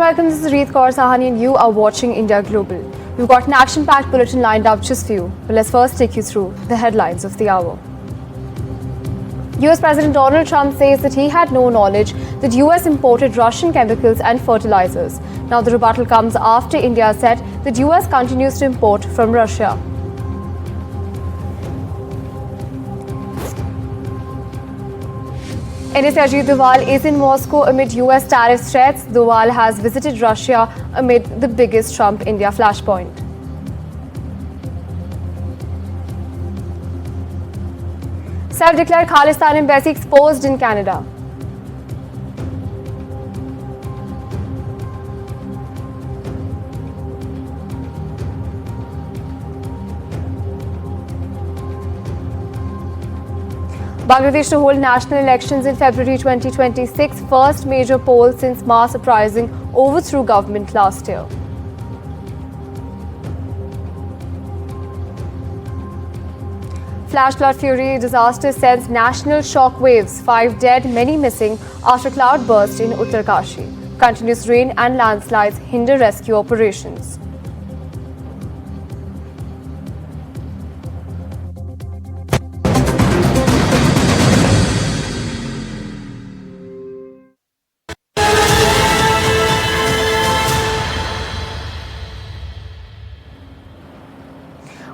welcome. This is Reet Kaur Sahani and you are watching India Global. We've got an action-packed bulletin lined up just for you. But let's first take you through the headlines of the hour. US President Donald Trump says that he had no knowledge that US imported Russian chemicals and fertilizers. Now the rebuttal comes after India said that US continues to import from Russia. NSA Ajit Doval is in Moscow amid US tariff threats. Doval has visited Russia amid the biggest Trump-India flashpoint. Self-declared Khalistan embassy exposed in Canada. Bangladesh to hold national elections in February 2026, first major poll since mass uprising overthrew government last year. Flash flood fury disaster sends national shock waves, 5 dead, many missing after cloud burst in Uttarkashi. Continuous rain and landslides hinder rescue operations.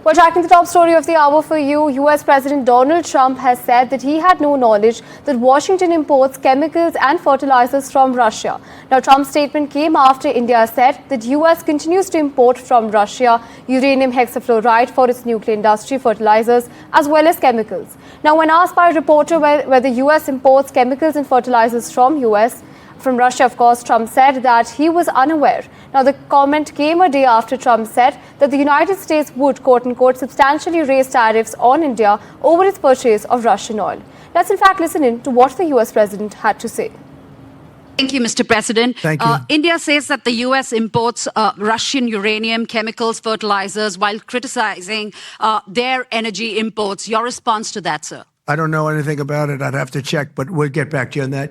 We're tracking the top story of the hour for you. US President Donald Trump has said that he had no knowledge that Washington imports chemicals and fertilizers from Russia. Now, Trump's statement came after India said that US continues to import from Russia uranium hexafluoride for its nuclear industry, fertilizers, as well as chemicals. Now, when asked by a reporter whether US imports chemicals and fertilizers from Russia, of course, Trump said that he was unaware. Now, the comment came a day after Trump said that the United States would, quote-unquote, substantially raise tariffs on India over its purchase of Russian oil. Let's in fact listen in to what the US president had to say. Thank you, Mr. President. Thank you. India says that the US imports Russian uranium, chemicals, fertilizers, while criticizing their energy imports. Your response to that, sir? I don't know anything about it. I'd have to check, but we'll get back to you on that.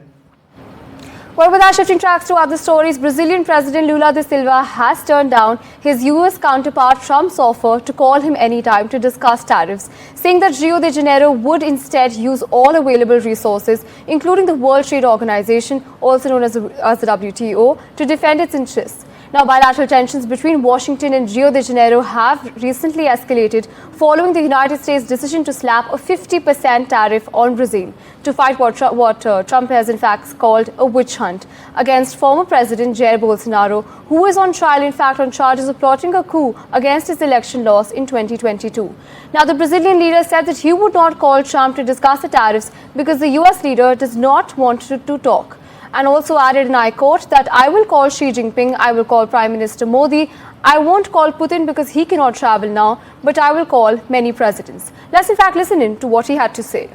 Well, with our shifting tracks to other stories, Brazilian President Lula da Silva has turned down his US counterpart Trump's offer to call him anytime to discuss tariffs, saying that Rio de Janeiro would instead use all available resources, including the World Trade Organization, also known as the WTO, to defend its interests. Now, bilateral tensions between Washington and Rio de Janeiro have recently escalated following the United States' decision to slap a 50% tariff on Brazil to fight what Trump has in fact called a witch hunt against former President Jair Bolsonaro, who is on trial in fact on charges of plotting a coup against his election loss in 2022. Now, the Brazilian leader said that he would not call Trump to discuss the tariffs because the US leader does not want to talk. And also added, and I quote, that I will call Xi Jinping, I will call Prime Minister Modi, I won't call Putin because he cannot travel now, but I will call many presidents. Let's in fact listen in to what he had to say.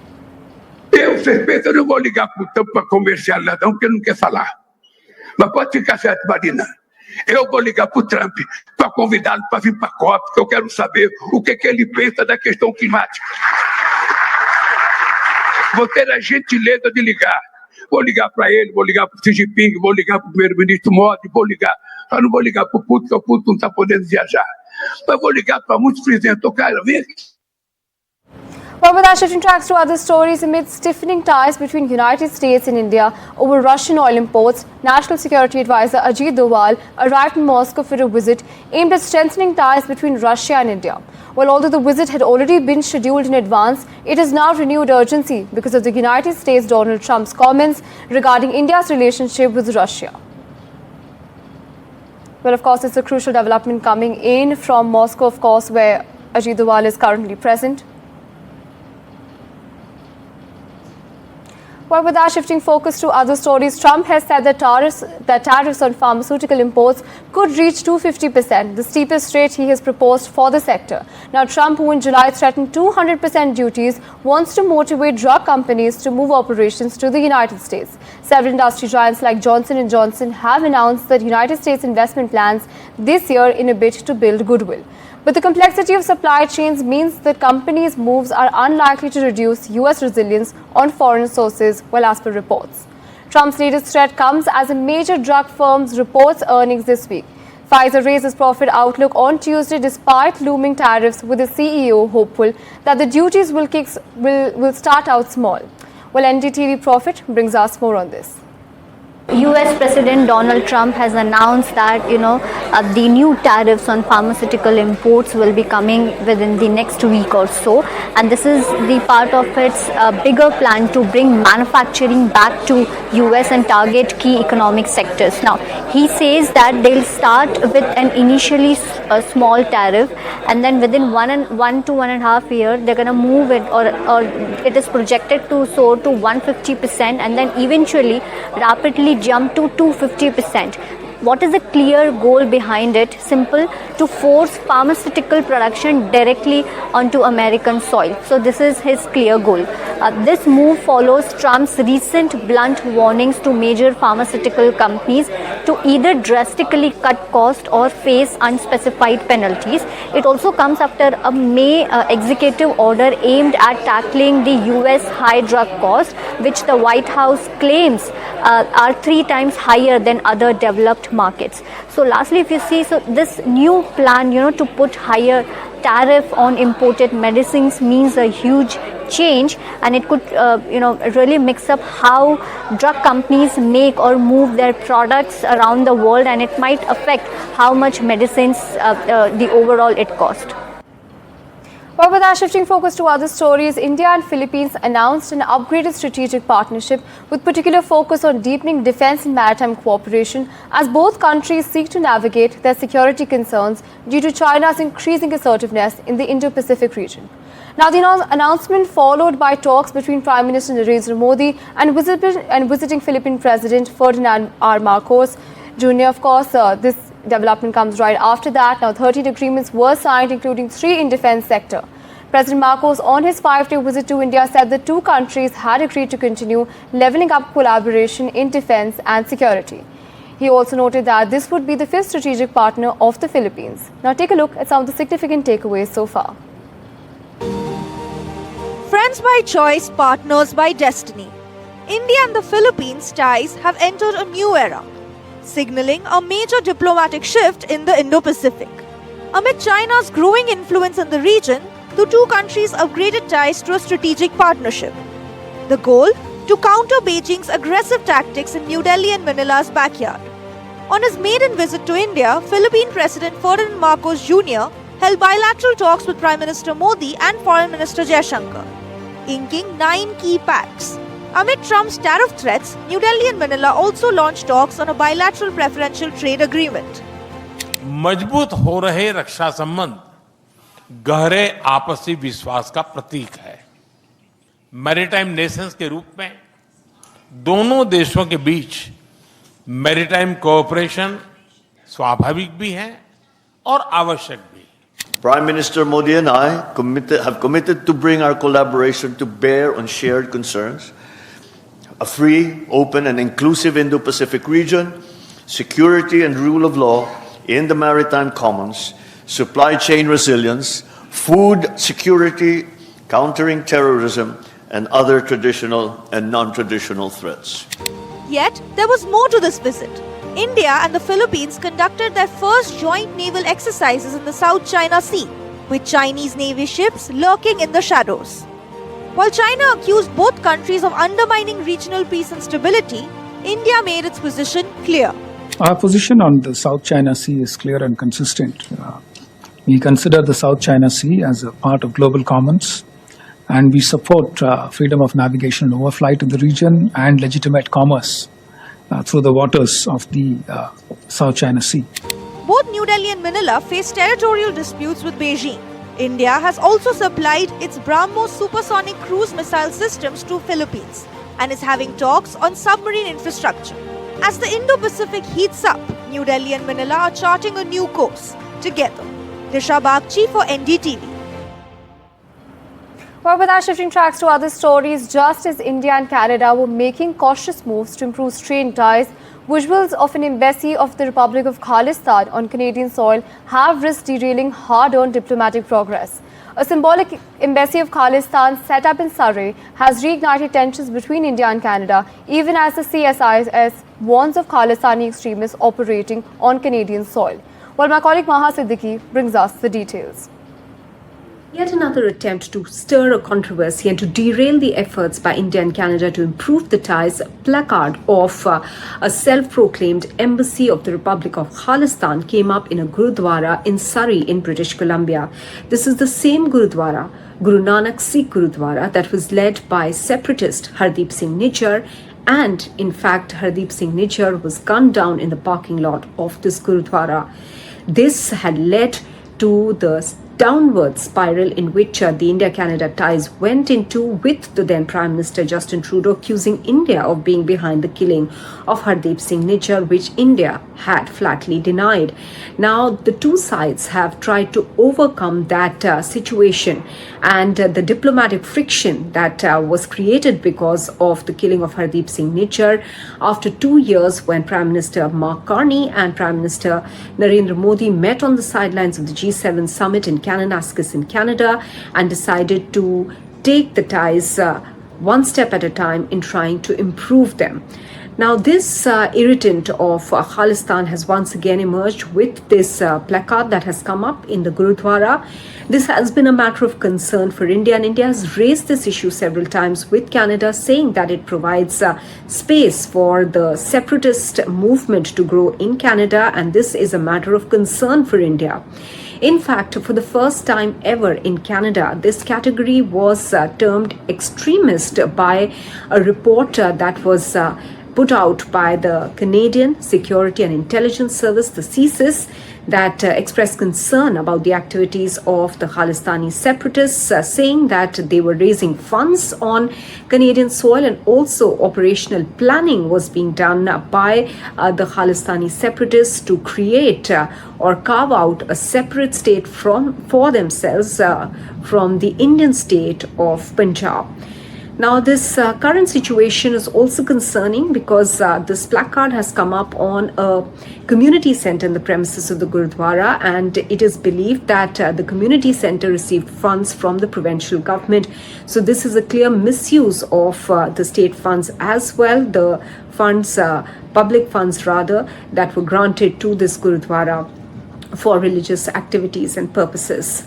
Eu não vou ligar para o Trump para comercial não, porque ele não quer falar. Mas pode ficar certo, Marina. Eu vou ligar para o Trump para convidá-lo para vir para a COP, porque eu quero saber o que ele pensa da questão climática. Vou ter a gentileza de ligar. Vou ligar para ele, vou ligar para o Xi Jinping, vou ligar para o primeiro-ministro Modi, vou ligar. Só não vou ligar para o Putin, porque o Putin não está podendo viajar. Mas vou ligar para muitos presidentes. Cara, vem aqui. Well, with our shifting tracks to other stories, amid stiffening ties between United States and India over Russian oil imports, National Security Advisor Ajit Doval arrived in Moscow for a visit aimed at strengthening ties between Russia and India. Well, although the visit had already been scheduled in advance, it has now renewed urgency because of the United States' Donald Trump's comments regarding India's relationship with Russia. Well, of course, it's a crucial development coming in from Moscow, of course, where Ajit Doval is currently present. Well, with our shifting focus to other stories, Trump has said that tariffs on pharmaceutical imports could reach 250%, the steepest rate he has proposed for the sector. Now, Trump, who in July threatened 200% duties, wants to motivate drug companies to move operations to the United States. Several industry giants like Johnson & Johnson have announced that United States investment plans this year in a bid to build goodwill. But the complexity of supply chains means that companies' moves are unlikely to reduce US resilience on foreign sources, well, as per reports. Trump's latest threat comes as a major drug firm reports earnings this week. Pfizer raised its profit outlook on Tuesday despite looming tariffs, with the CEO hopeful that the duties will start out small. Well, NDTV Profit brings us more on this. US President Donald Trump has announced that the new tariffs on pharmaceutical imports will be coming within the next week or so, and this is the part of its bigger plan to bring manufacturing back to US and target key economic sectors. Now he says that they'll start with an initially small tariff, and then within 1 to 1.5 years they're going to move it, or it is projected to soar to 150%, and then eventually rapidly jump to 250%. What is the clear goal behind it? Simple: to force pharmaceutical production directly onto American soil. So this is his clear goal. This move follows Trump's recent blunt warnings to major pharmaceutical companies to either drastically cut costs or face unspecified penalties. It also comes after a May executive order aimed at tackling the US high drug costs, which the White House claims are 3 times higher than other developed markets. So lastly, if you see, so this new plan, to put higher tariff on imported medicines means a huge change, and it could really mix up how drug companies make or move their products around the world, and it might affect how much medicines the overall it cost. Well, with our shifting focus to other stories, India and Philippines announced an upgraded strategic partnership with particular focus on deepening defense and maritime cooperation as both countries seek to navigate their security concerns due to China's increasing assertiveness in the Indo-Pacific region. Now, the announcement followed by talks between Prime Minister Narendra Modi and visiting Philippine President Ferdinand R. Marcos Jr. Of course, this development comes right after that. Now, 13 agreements were signed, including 3 in defense sector. President Marcos, on his 5-day visit to India, said the two countries had agreed to continue leveling up collaboration in defense and security. He also noted that this would be the 5th strategic partner of the Philippines. Now, take a look at some of the significant takeaways so far. Friends by choice, partners by destiny. India and the Philippines' ties have entered a new era, signaling a major diplomatic shift in the Indo-Pacific. Amid China's growing influence in the region, the two countries upgraded ties to a strategic partnership. The goal? To counter Beijing's aggressive tactics in New Delhi and Manila's backyard. On his maiden visit to India, Philippine President Ferdinand Marcos Jr. held bilateral talks with Prime Minister Modi and Foreign Minister Jaishankar, inking 9 key pacts. Amid Trump's tariff threats, New Delhi and Manila also launched talks on a bilateral preferential trade agreement. मजबूत हो रहे रक्षा संबंध गहरे आपसी विश्वास का प्रतीक है। Maritime Nations के रूप में दोनों देशों के बीच मैरीटाइम कोऑपरेशन स्वाभाविक भी है और आवश्यक भी। Prime Minister Modi and I have committed to bring our collaboration to bear on shared concerns: a free, open and inclusive Indo-Pacific region, security and rule of law in the maritime commons, supply chain resilience, food security, countering terrorism and other traditional and non-traditional threats. Yet, there was more to this visit. India and the Philippines conducted their first joint naval exercises in the South China Sea, with Chinese Navy ships lurking in the shadows. While China accused both countries of undermining regional peace and stability, India made its position clear. Our position on the South China Sea is clear and consistent. We consider the South China Sea as a part of global commons, and we support freedom of navigation and overflight in the region and legitimate commerce through the waters of the South China Sea. Both New Delhi and Manila face territorial disputes with Beijing. India has also supplied its BrahMos supersonic cruise missile systems to Philippines and is having talks on submarine infrastructure. As the Indo-Pacific heats up, New Delhi and Manila are charting a new course together. Disha Bagchi for NDTV. Well, with our shifting tracks to other stories, just as India and Canada were making cautious moves to improve strained ties, visuals of an embassy of the Republic of Khalistan on Canadian soil have risked derailing hard-earned diplomatic progress. A symbolic embassy of Khalistan set up in Surrey has reignited tensions between India and Canada, even as the CSIS warns of Khalistani extremists operating on Canadian soil. Well, my colleague Maha Siddiqui brings us the details. Yet another attempt to stir a controversy and to derail the efforts by India and Canada to improve the ties. Placard of a self-proclaimed embassy of the Republic of Khalistan came up in a Gurudwara in Surrey in British Columbia. This is the same Gurudwara, Guru Nanak Sikh Gurudwara, that was led by separatist Hardeep Singh Nijjar, and in fact Hardeep Singh Nijjar was gunned down in the parking lot of this Gurudwara. This had led to the downward spiral in which the India-Canada ties went into, with the then Prime Minister Justin Trudeau accusing India of being behind the killing of Hardeep Singh Nijjar, which India had flatly denied. Now, the two sides have tried to overcome that situation and the diplomatic friction that was created because of the killing of Hardeep Singh Nijjar after 2 years, when Prime Minister Mark Carney and Prime Minister Narendra Modi met on the sidelines of the G7 summit in Kananaskis in Canada and decided to take the ties one step at a time in trying to improve them. Now, this irritant of Khalistan has once again emerged with this placard that has come up in the Gurudwara. This has been a matter of concern for India, and India has raised this issue several times with Canada, saying that it provides space for the separatist movement to grow in Canada, and this is a matter of concern for India. In fact, for the first time ever in Canada, this category was termed extremist by a report that was put out by the Canadian Security and Intelligence Service, the CSIS, that expressed concern about the activities of the Khalistani separatists, saying that they were raising funds on Canadian soil, and also operational planning was being done by the Khalistani separatists to create or carve out a separate state for themselves from the Indian state of Punjab. Now, this current situation is also concerning because this placard has come up on a community center in the premises of the Gurudwara, and it is believed that the community center received funds from the provincial government. So this is a clear misuse of the state funds as well, the funds, public funds rather, that were granted to this Gurudwara for religious activities and purposes.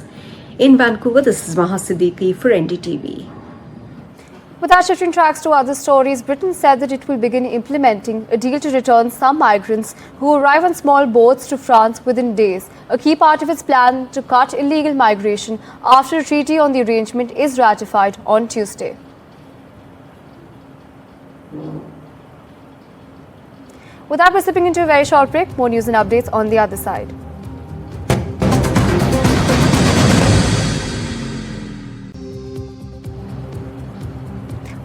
In Vancouver, this is Maha Siddiqui for NDTV. With our shifting tracks to other stories, Britain said that it will begin implementing a deal to return some migrants who arrive on small boats to France within days, a key part of its plan to cut illegal migration after a treaty on the arrangement is ratified on Tuesday. With that, we're slipping into a very short break. More news and updates on the other side.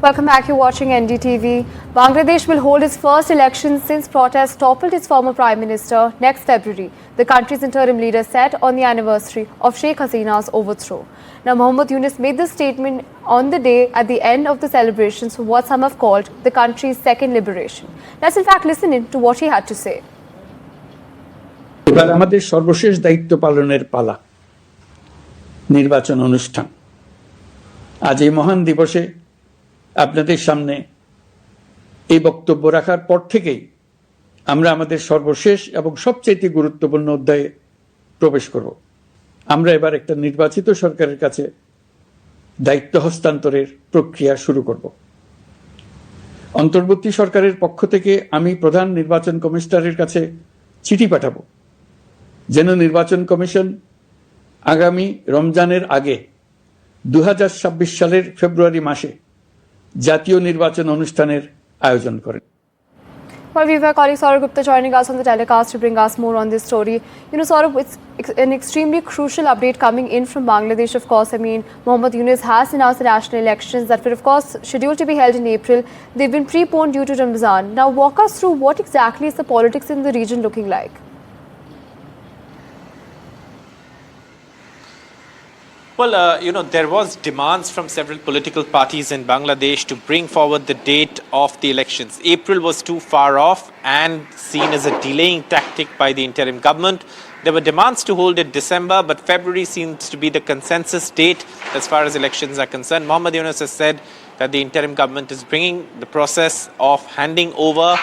Welcome back. You're watching NDTV. Bangladesh will hold its first election since protests toppled its former Prime Minister next February, the country's interim leader said on the anniversary of Sheikh Hasina's overthrow. Now, Mohammad Yunus made this statement on the day at the end of the celebrations for what some have called the country's second liberation. Let's in fact listen in to what he had to say. এবার আমাদের সর্বশেষ দায়িত্ব পালনের পালা, নির্বাচন অনুষ্ঠান। আজ এই মহান দিবসে আপনাদের সামনে এই বক্তব্য রাখার পর থেকেই আমরা আমাদের সর্বশেষ এবং সবচেয়ে গুরুত্বপূর্ণ অধ্যায়ে প্রবেশ করব। আমরা এবার একটা নির্বাচিত সরকারের কাছে দায়িত্ব হস্তান্তরের প্রক্রিয়া শুরু করব। অন্তর্বর্তী সরকারের পক্ষ থেকে আমি প্রধান নির্বাচন কমিশনারের কাছে চিঠি পাঠাবো, যেন নির্বাচন কমিশন আগামী রমজানের আগে 2026 সালের ফেব্রুয়ারি মাসে জাতীয় নির্বাচন অনুষ্ঠানের আয়োজন করেন। Well, we have our colleague Saurabh Gupta joining us on the telecast to bring us more on this story. You know, Saurabh, it's an extremely crucial update coming in from Bangladesh, of course. I mean, Mohammad Yunus has announced the national elections that were, of course, scheduled to be held in April. They've been preponed due to Ramzan. Now, walk us through what exactly is the politics in the region looking like? Well, there was demands from several political parties in Bangladesh to bring forward the date of the elections. April was too far off and seen as a delaying tactic by the interim government. There were demands to hold it December, but February seems to be the consensus date as far as elections are concerned. Mohammad Yunus has said that the interim government is bringing the process of handing over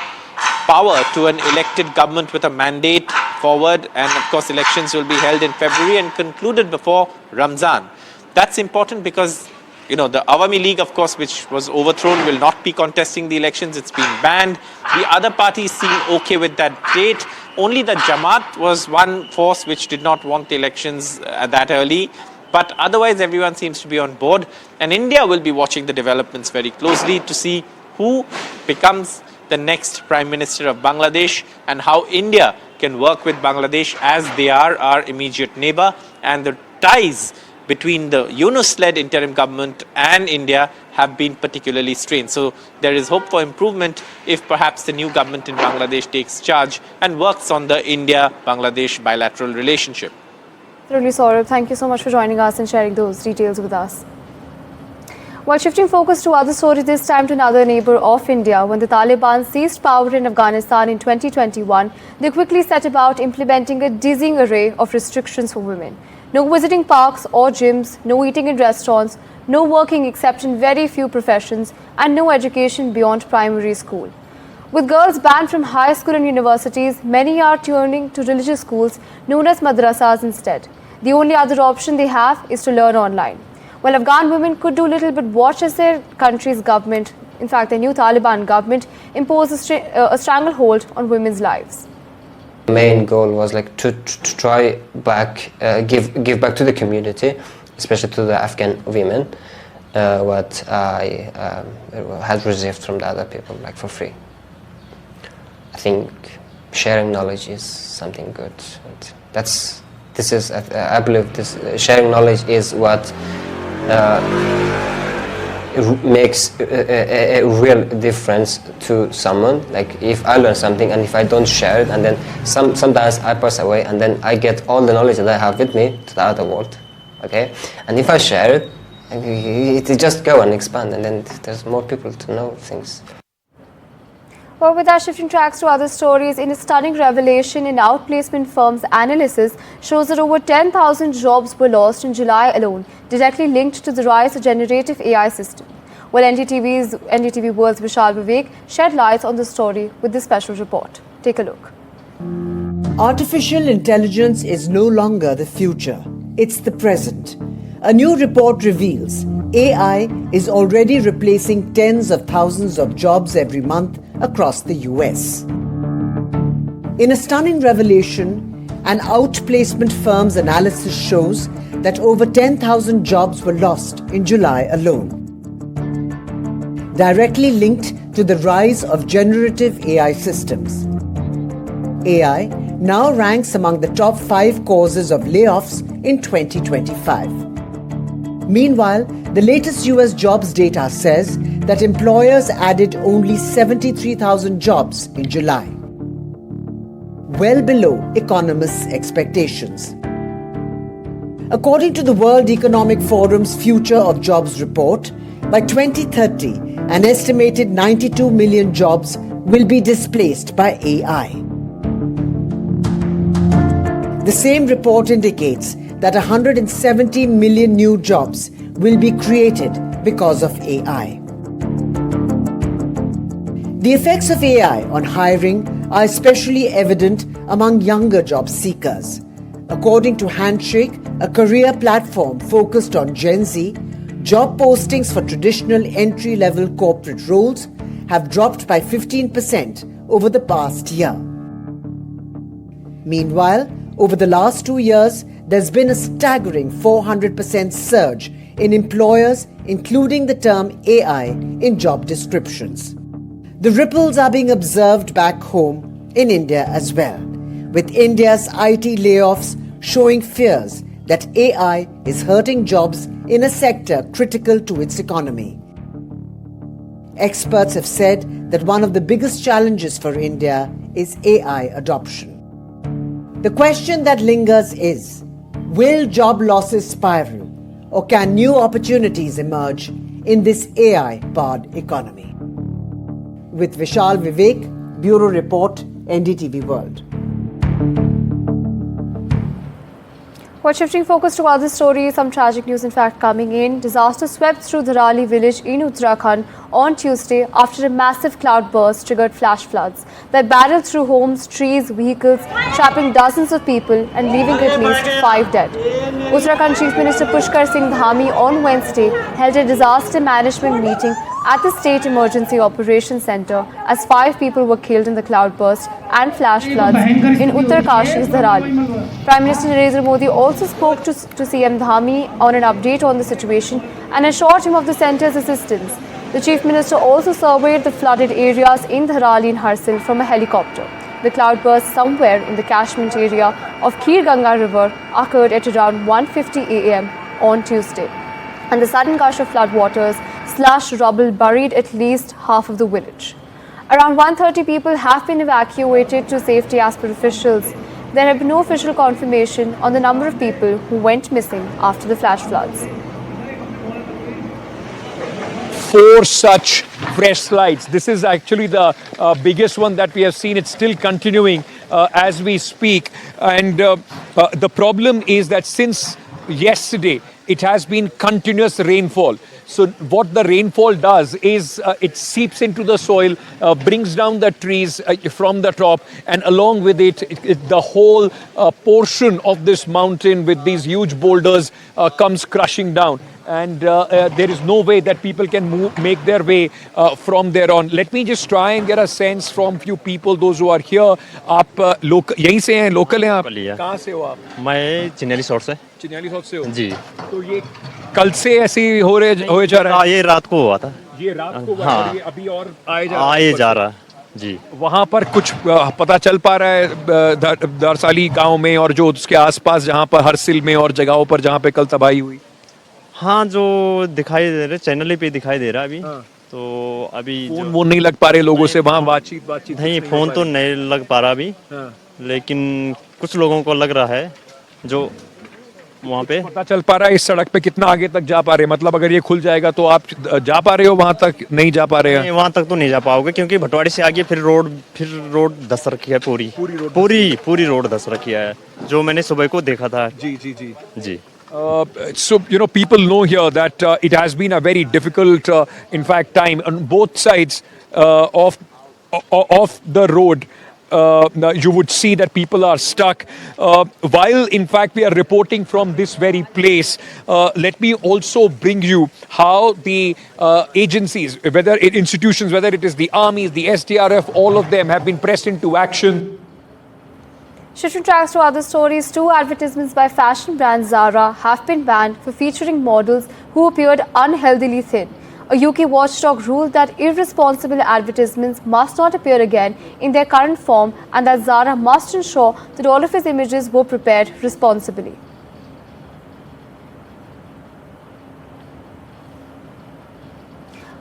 power to an elected government with a mandate forward, and of course elections will be held in February and concluded before Ramzan. That's important because the Awami League, of course, which was overthrown, will not be contesting the elections. It's been banned. The other parties seem okay with that date. Only the Jamaat was one force which did not want the elections that early. But otherwise, everyone seems to be on board. And India will be watching the developments very closely to see who becomes the next Prime Minister of Bangladesh and how India can work with Bangladesh as they are our immediate neighbor. And the ties between the Yunus-led interim government and India have been particularly strained. So there is hope for improvement if perhaps the new government in Bangladesh takes charge and works on the India-Bangladesh bilateral relationship. Truly, Saurabh, thank you so much for joining us and sharing those details with us. While shifting focus to other stories, this time to another neighbor of India, when the Taliban seized power in Afghanistan in 2021, they quickly set about implementing a dizzying array of restrictions for women. No visiting parks or gyms, no eating in restaurants, no working except in very few professions, and no education beyond primary school. With girls banned from high school and universities, many are turning to religious schools known as madrasas instead. The only other option they have is to learn online. While Afghan women could do little but watch as their country's government, in fact the new Taliban government, impose a stranglehold on women's lives. The main goal was to try give back to the community, especially to the Afghan women, what I had received from the other people, for free. I think sharing knowledge is something good. I believe this sharing knowledge is what makes a real difference to someone. If I learn something and if I don't share it, and then sometimes I pass away and then I get all the knowledge that I have with me to the other world, okay? And if I share it, it just go and expand, and then there's more people to know things. Well, with that, shifting tracks to other stories, in a stunning revelation, an outplacement firm's analysis shows that over 10,000 jobs were lost in July alone, directly linked to the rise of generative AI system. Well, NDTV World's Vishal Vivek shed light on the story with this special report. Take a look. Artificial intelligence is no longer the future, it's the present. A new report reveals AI is already replacing tens of thousands of jobs every month across the US. In a stunning revelation, an outplacement firm's analysis shows that over 10,000 jobs were lost in July alone. Directly linked to the rise of generative AI systems. AI now ranks among the top 5 causes of layoffs in 2025. Meanwhile, the latest US jobs data says that employers added only 73,000 jobs in July, well below economists' expectations. According to the World Economic Forum's Future of Jobs report, by 2030, an estimated 92 million jobs will be displaced by AI. The same report indicates that 170 million new jobs will be created because of AI. The effects of AI on hiring are especially evident among younger job seekers. According to Handshake, a career platform focused on Gen Z, job postings for traditional entry-level corporate roles have dropped by 15% over the past year. Meanwhile, over the last 2 years, there's been a staggering 400% surge in employers including the term AI in job descriptions. The ripples are being observed back home in India as well, with India's IT layoffs showing fears that AI is hurting jobs in a sector critical to its economy. Experts have said that one of the biggest challenges for India is AI adoption. The question that lingers is, will job losses spiral, or can new opportunities emerge in this AI-powered economy? With Vishal Vivek, Bureau Report, NDTV World. While shifting focus to other stories, some tragic news in fact coming in. Disaster swept through Dharali village in Uttarakhand on Tuesday after a massive cloudburst triggered flash floods that barreled through homes, trees, vehicles, trapping dozens of people and leaving at least 5 dead. Uttarakhand Chief Minister Pushkar Singh Dhami on Wednesday held a disaster management meeting at the State Emergency Operations Centre as 5 people were killed in the cloudburst and flash floods in Uttarkashi's Dharali. Prime Minister Narendra Modi also spoke to CM Dhami on an update on the situation and assured him of the centre's assistance. The Chief Minister also surveyed the flooded areas in Dharali and Harsil from a helicopter. The cloudburst somewhere in the catchment area of Kheer Ganga River occurred at around 1:50 a.m. on Tuesday, and the sudden gush of floodwaters slashed rubble buried at least half of the village. Around 130 people have been evacuated to safety as per officials. There have been no official confirmation on the number of people who went missing after the flash floods. 4 such fresh slides. This is actually the biggest one that we have seen. It's still continuing as we speak. And the problem is that since yesterday, it has been continuous rainfall. So what the rainfall does is it seeps into the soil, brings down the trees from the top, and along with it, the whole portion of this mountain with these huge boulders comes crushing down. And there is no way that people can make their way from there on. Let me just try and get a sense from few people, those who are here. आप यहीं से हैं, local हैं आप? कहाँ से हो आप? मैं चिन्याली सौर से। चिन्याली सौर से हो? जी। तो ये कल से ऐसे हो जा रहा है? ये रात को हुआ था। ये रात को हुआ था, ये अभी और आए जा रहा जी। वहाँ पर कुछ पता चल पा रहा है दरसाली गांव में और जो उसके आसपास जहाँ पर हरसिल में और जगहों पर जहाँ पे कल तबाही हुई? हाँ, जो दिखाई दे रहे चैनल पे दिखाई दे रहा है अभी। हाँ। तो अभी फोन नहीं लग पा रहे लोगों से वहाँ बातचीत नहीं, फोन तो नहीं लग पा रहा अभी। हाँ। लेकिन कुछ लोगों को लग रहा है जो वहाँ पे पता चल पा रहा है। इस सड़क पे कितना आगे तक जा पा रहे हैं? मतलब अगर ये खुल जाएगा तो आप जा पा रहे हो वहाँ तक? नहीं जा पा रहे हैं? वहाँ तक तो नहीं जा पाओगे क्योंकि भटवाड़ी से आगे फिर रोड धस रखी है। पूरी रोड धस रखी है जो मैंने सुबह को देखा था। जी। So, people know here that it has been a very difficult, in fact, time on both sides of the road. You would see that people are stuck. While, in fact, we are reporting from this very place, let me also bring you how the agencies, whether institutions, whether it is the armies, the SDRF, all of them have been pressed into action. Shifting tracks to other stories, 2 advertisements by fashion brand Zara have been banned for featuring models who appeared unhealthily thin. A UK watchdog ruled that irresponsible advertisements must not appear again in their current form and that Zara must ensure that all of its images were prepared responsibly.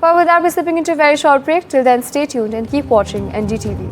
Well, with that, we're slipping into a very short break. Till then, stay tuned and keep watching NDTV.